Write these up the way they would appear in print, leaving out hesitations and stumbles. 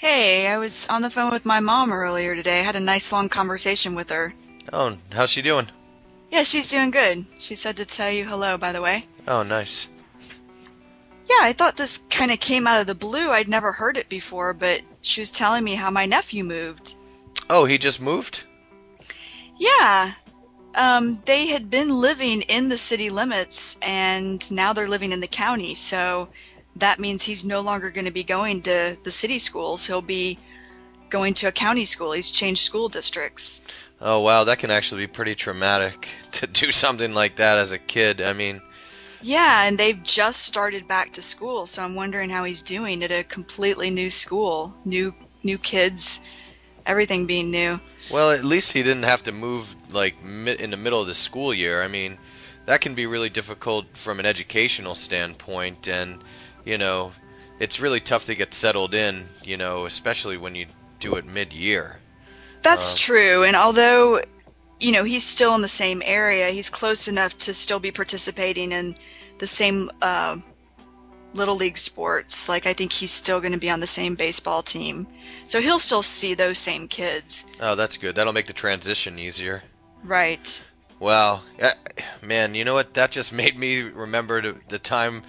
Hey, I was on the phone with my mom earlier today. I had a nice long conversation with her. Oh, how's she doing? Yeah, she's doing good. She said to tell you hello, by the way. Oh, nice. Yeah, I thought this kind of came out of the blue. I'd never heard it before, but she was telling me how my nephew moved. Oh, he just moved? Yeah, they had been living in the city limits and now they're living in the county, so that means he's no longer going to be going to the city schools. He'll be going to a county school. He's changed school districts. Oh, wow, that can actually be pretty traumatic to do something like that as a kid. I mean, Yeah, and they've just started back to school, so I'm wondering how he's doing at a completely new school, new kids, everything being new. well, at least he didn't have to move like in the middle of the school year. I mean, that can be really difficult from an educational standpoint, and you know, it's really tough to get settled in, especially when you do it mid-year. That's Uh, true, and although, he's still in the same area, he's close enough to still be participating in the same little league sports. Like I think he's still going to be on the same baseball team. So he'll still see those same kids. oh, that's good. That'll make the transition easier. Right. Wow. Man, you know what? That just made me remember the time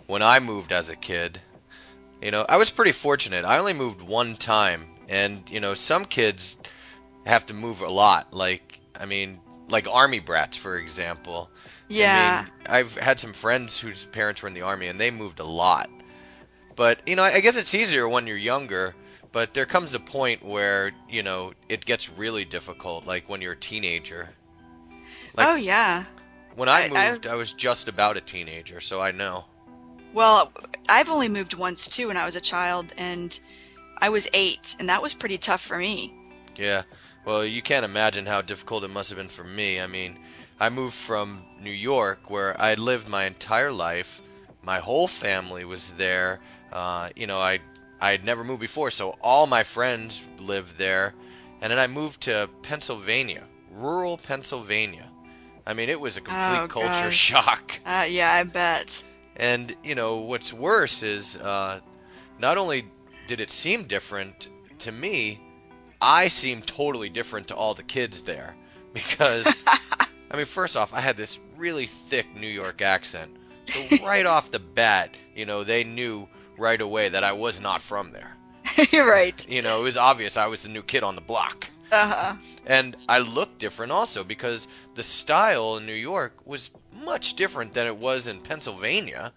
when I moved as a kid. I was pretty fortunate. I only moved one time. And, some kids have to move a lot. Like army brats, for example. I Yeah. mean, I've had some friends whose parents were in the army and they moved a lot. But, I guess it's easier when you're younger. But there comes a point where, it gets really difficult, like when you're a teenager. Like, Oh yeah. when I I moved, I was just about a teenager, so I know. Well, I've only moved once too when I was a child, and I was 8, and that was pretty tough for me. Yeah. Well, you can't imagine how difficult it must have been for me. I mean, I moved from New York, where I had lived my entire life. My whole family was there. I had never moved before, so all my friends lived there. And then I moved to Pennsylvania, rural Pennsylvania. I mean, it was a Oh complete culture gosh. shock. Yeah, I bet. And, what's worse is not only did it seem different to me, I seemed totally different to all the kids there. Because, I mean, first off, I had this really thick New York accent. So right off the bat, they knew right away that I was not from there. You're right. It was obvious I was the new kid on the block. Uh-huh. And I looked different also because the style in New York was much different than it was in Pennsylvania.